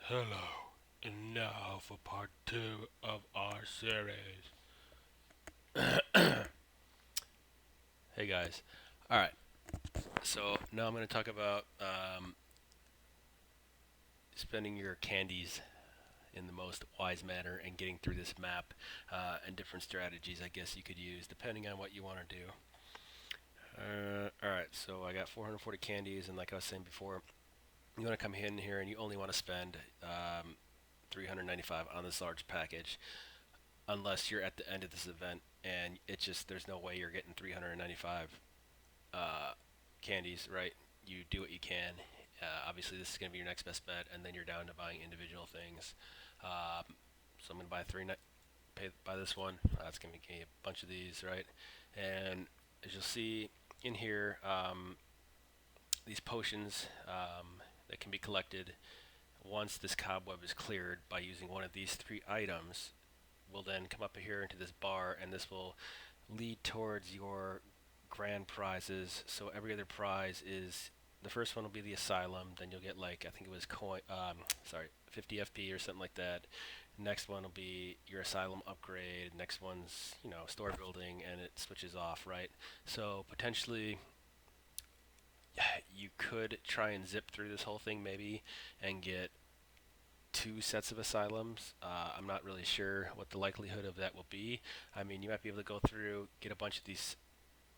Hello, and now for part two of our series. Hey guys. Alright, so now I'm going to talk about spending your candies in the most wise manner and getting through this map and different strategies I guess you could use depending on what you want to do. Alright, so I got 440 candies, and like I was saying before, you want to come in here and you only want to spend 395 on this large package unless you're at the end of this event and it's just there's no way you're getting 395 uh, candies, right? You do what you can. Obviously, this is going to be your next best bet, and then you're down to buying individual things. So I'm going to buy pay buy this one. It's going to be a bunch of these, right? And as you'll see in here, these potions that can be collected once this cobweb is cleared by using one of these three items will then come up here into this bar, and this will lead towards your grand prizes. So every other prize is, the first one will be the asylum. Then you'll get, like, I think it was 50 FP or something like that. Next one will be your asylum upgrade. Next one's store building, and it switches off, right? So potentially you could try and zip through this whole thing maybe and get two sets of asylums. I'm not really sure what the likelihood of that will be. I mean, you might be able to go through, get a bunch of these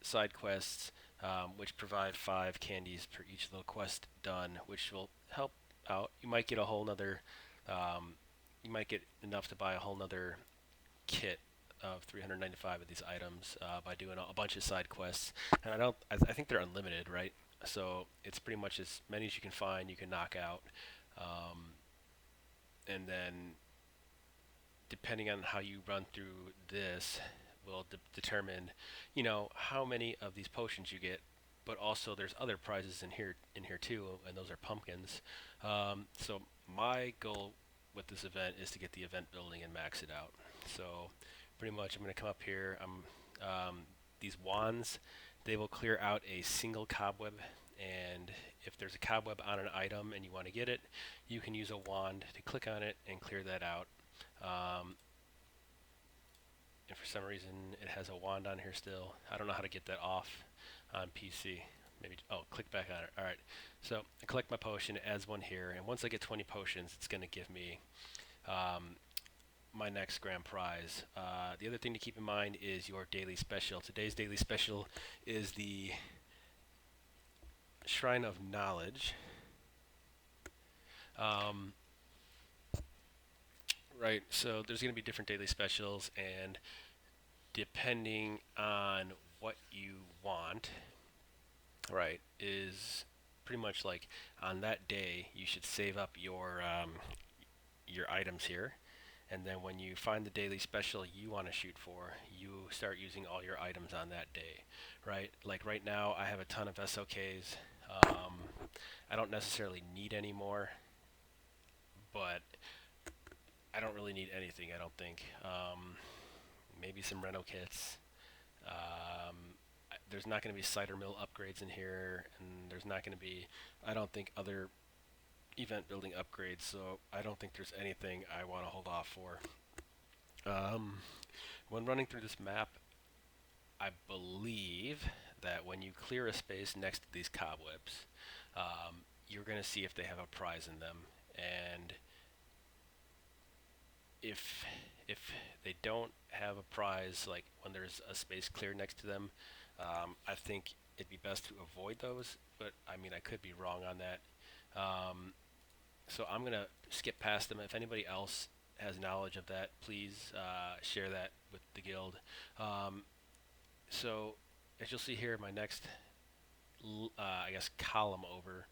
side quests, which provide 5 candies per each little quest done, which will help out. You might get a whole nother, um, you might get enough to buy a whole nother kit of 395 of these items by doing a bunch of side quests. And I think they're unlimited, right? So it's pretty much as many as you can find, you can knock out. Um, and then depending on how you run through this will determine how many of these potions you get, but also there's other prizes in here too, and those are pumpkins. So my goal with this event is to get the event building and max it out. So pretty much I'm going to come up here. These wands, they will clear out a single cobweb, and if there's a cobweb on an item and you want to get it, you can use a wand to click on it and clear that out. um, and for some reason it has a wand on here still. I don't know how to get that off on PC. Maybe, oh, click back on it. All right. So I collect my potion, it adds one here, and once I get 20 potions, it's going to give me um, my next grand prize. The other thing to keep in mind is your daily special. Today's daily special is the Shrine of Knowledge. Um, right. So there's going to be different daily specials, and depending on what you want, right, is pretty much like on that day you should save up your items here, and then when you find the daily special you want to shoot for, you start using all your items on that day, right? Like right now I have a ton of SOKs. Um, I don't necessarily need any more, but I don't really need anything. I don't think. Maybe some Reno kits. Um, there's not going to be cider mill upgrades in here, and there's not going to be, I don't think, other event building upgrades. So I don't think there's anything I want to hold off for. Um, when running through this map, I believe that when you clear a space next to these cobwebs, you're going to see if they have a prize in them, and if if they don't have a prize, like when there's a space clear next to them, I think it'd be best to avoid those. But I mean, I could be wrong on that. Um, so I'm gonna skip past them. If anybody else has knowledge of that, please share that with the guild. Um, so as you'll see here, my next, I guess, column over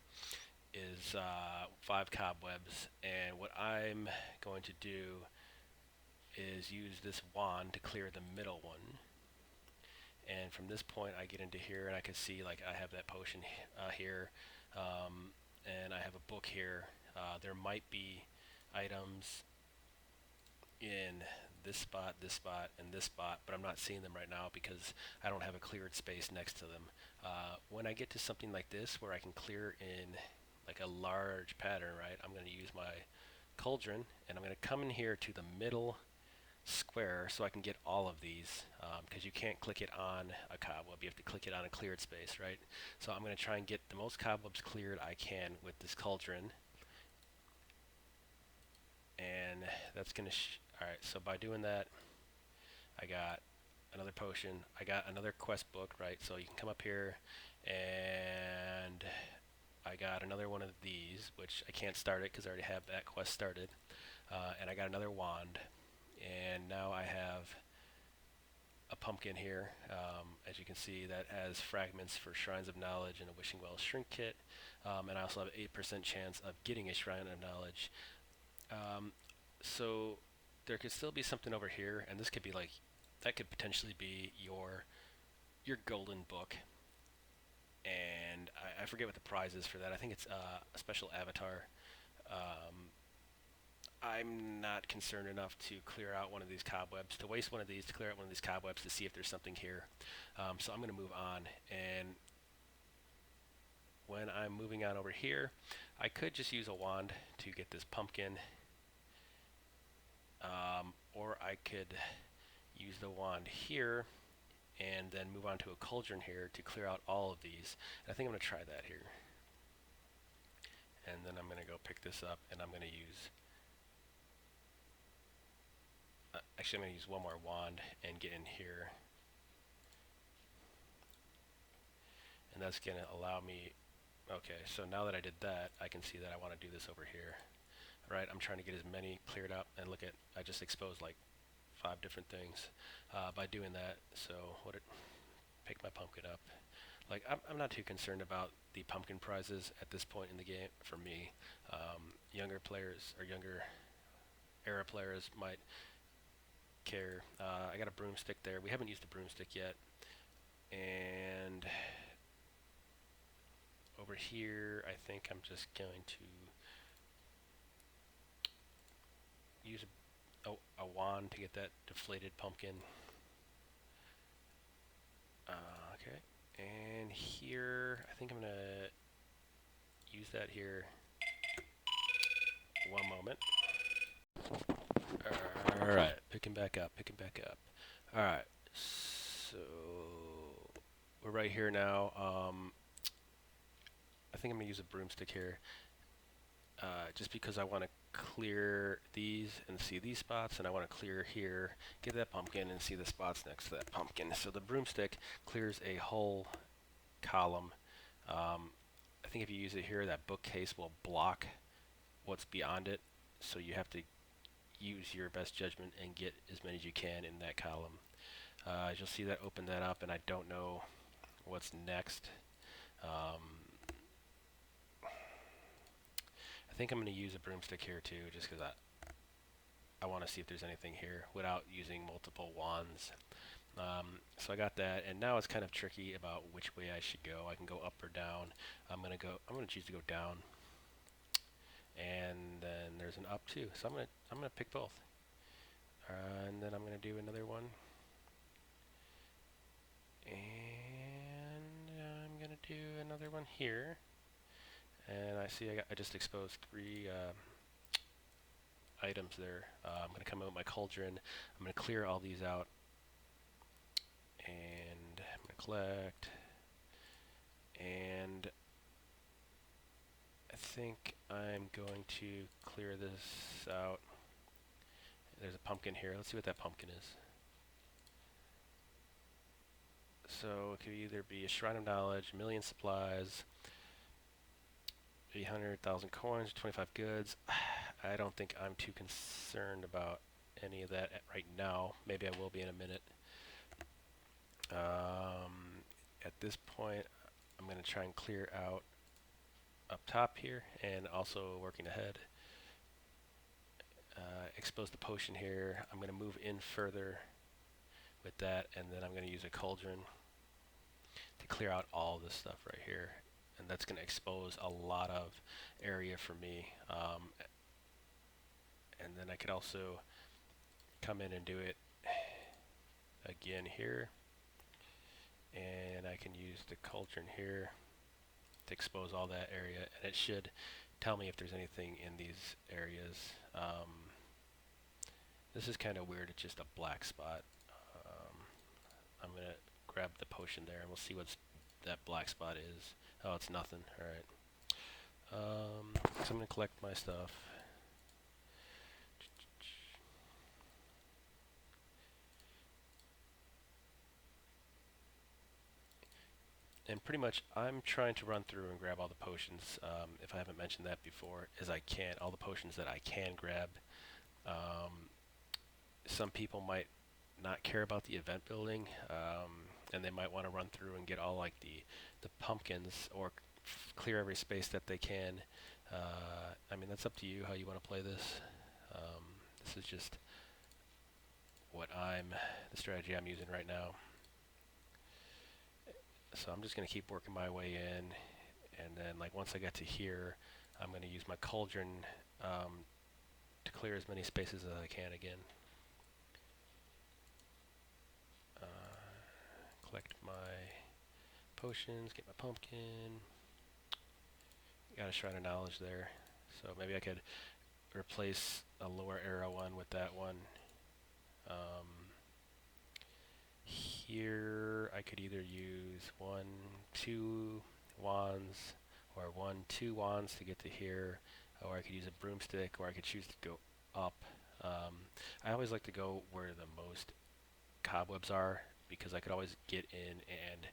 is 5 cobwebs, and what I'm going to do is use this wand to clear the middle one. And from this point, I get into here, and I can see, like, I have that potion here, and I have a book here. There might be items in this spot, and this spot, but I'm not seeing them right now because I don't have a cleared space next to them. When I get to something like this where I can clear in like a large pattern, right, I'm going to use my cauldron, and I'm going to come in here to the middle square so I can get all of these, because you can't click it on a cobweb, you have to click it on a cleared space, right? So I'm going to try and get the most cobwebs cleared I can with this cauldron, and that's going to alright, so by doing that I got another potion, I got another quest book, right? So you can come up here, and I got another one of these, which I can't start it because I already have that quest started, and I got another wand, and now I have a pumpkin here, as you can see, that has fragments for Shrines of Knowledge and a Wishing Well Shrink Kit, and I also have an 8% chance of getting a Shrine of Knowledge. So there could still be something over here, and this could be like, that could potentially be your golden book, and I forget what the prize is for that. I think it's a special avatar. I'm not concerned enough to clear out one of these cobwebs, to waste one of these, to clear out one of these cobwebs to see if there's something here. So I'm going to move on, and when I'm moving on over here, I could just use a wand to get this pumpkin, or I could use the wand here and then move on to a cauldron here to clear out all of these. And I think I'm going to try that here. And then I'm going to go pick this up, and I'm going to use actually, I'm going to use one more wand and get in here. And that's going to allow me, okay, so now that I did that, I can see that I want to do this over here. Right, I'm trying to get as many cleared up, and look at, I just exposed like 5 different things by doing that. So pick my pumpkin up. Like, I'm not too concerned about the pumpkin prizes at this point in the game for me. Younger players or younger era players might care. I got a broomstick there. We haven't used the broomstick yet. And over here, I think I'm just going to use a wand to get that deflated pumpkin. Okay. And here, I think I'm going to use that here. One moment. Alright, picking back up. Alright, so we're right here now. I think I'm going to use a broomstick here, just because I want to clear these and see these spots, and I want to clear here, get that pumpkin, and see the spots next to that pumpkin. So the broomstick clears a whole column. I think if you use it here, that bookcase will block what's beyond it, so you have to use your best judgment and get as many as you can in that column. As you'll see, that open that up, and I don't know what's next. I think I'm going to use a broomstick here too, just because I want to see if there's anything here without using multiple wands. So I got that, and now it's kind of tricky about which way I should go. I can go up or down. I'm going to choose to go down. And then there's an up too, so I'm gonna pick both. And then I'm gonna do another one, and I'm gonna do another one here. And I see I just exposed 3 items there. I'm gonna come out with my cauldron. I'm gonna clear all these out, and I'm gonna collect. And I think I'm going to clear this out. There's a pumpkin here. Let's see what that pumpkin is. So it could either be a Shrine of Knowledge, 1,000,000 supplies, 800,000 coins, 25 goods. I don't think I'm too concerned about any of that right now. Maybe I will be in a minute. At this point, I'm going to try and clear out up top here, and also working ahead. Expose the potion here. I'm going to move in further with that, and then I'm going to use a cauldron to clear out all this stuff right here, and that's going to expose a lot of area for me. And then I could also come in and do it again here, and I can use the cauldron here to expose all that area, and it should tell me if there's anything in these areas. This is kind of weird. It's just a black spot. Um, I'm gonna grab the potion there, and we'll see what that black spot is. Oh, it's nothing. All right. So I'm gonna collect my stuff. And pretty much, I'm trying to run through and grab all the potions. If I haven't mentioned that before, as I can, all the potions that I can grab. Um, some people might not care about the event building, and they might want to run through and get all like the pumpkins or clear every space that they can. I mean, that's up to you how you want to play this. This is just the strategy I'm using right now. So I'm just going to keep working my way in, and then like once I get to here, I'm going to use my cauldron to clear as many spaces as I can again. Collect my potions, get my pumpkin. Got a Shrine of Knowledge there, so maybe I could replace a lower arrow one with that one. Here I could either use 1, 2 wands, or 1, 2 wands to get to here, or I could use a broomstick, or I could choose to go up. I always like to go where the most cobwebs are, because I could always get in and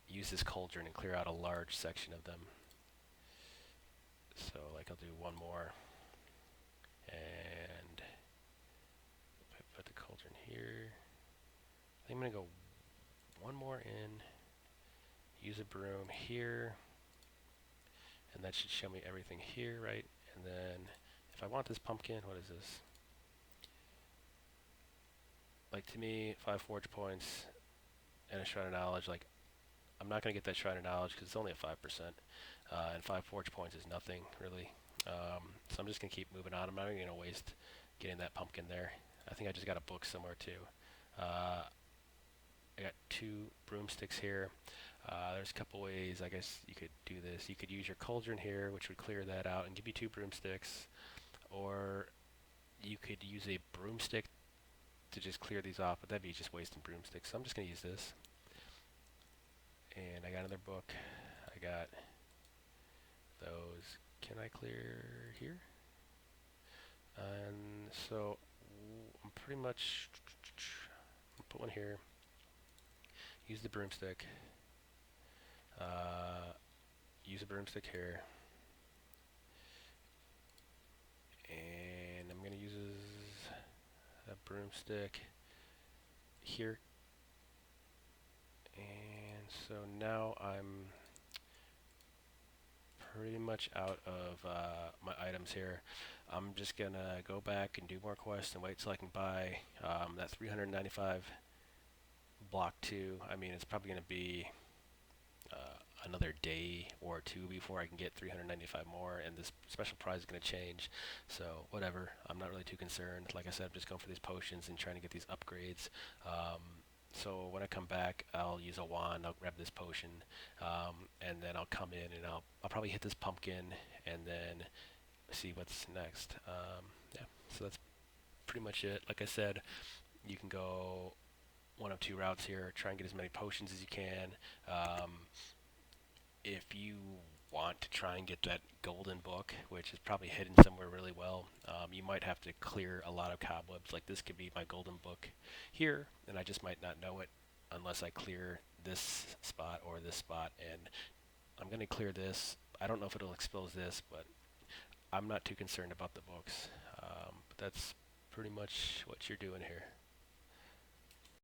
use this cauldron and clear out a large section of them. So like I'll do one more, and put the cauldron here. I think I'm going to go one more in, use a broom here, and that should show me everything here, right? And then if I want this pumpkin, what is this? Like to me, 5 forge points and a Shrine of Knowledge, like I'm not going to get that Shrine of Knowledge because it's only a 5%, and 5 forge points is nothing, really. So I'm just going to keep moving on. I'm not even going to waste getting that pumpkin there. I think I just got a book somewhere too. I got 2 broomsticks here. There's a couple ways I guess you could do this. You could use your cauldron here, which would clear that out and give you 2 broomsticks, or you could use a broomstick to just clear these off, but that'd be just wasting broomsticks. So I'm just going to use this. And I got another book. I got those. Can I clear here? And so I'm pretty much put one here. Use the broomstick. Use a broomstick here. And I'm going to use a broomstick here. And so now I'm pretty much out of my items here. I'm just going to go back and do more quests and wait till I can buy that 395 block 2. I mean, it's probably going to be another day or 2 before I can get 395 more, and this special prize is going to change. So whatever, I'm not really too concerned. Like I said, I'm just going for these potions and trying to get these upgrades. So when I come back, I'll use a wand, I'll grab this potion, and then I'll come in and I'll probably hit this pumpkin and then see what's next. Yeah, so that's pretty much it. Like I said, you can go one of 2 routes here. Try and get as many potions as you can. If you want to try and get that golden book, which is probably hidden somewhere really well, you might have to clear a lot of cobwebs. Like this could be my golden book here, and I just might not know it unless I clear this spot or this spot, and I'm going to clear this. I don't know if it'll expose this, but I'm not too concerned about the books. But that's pretty much what you're doing here.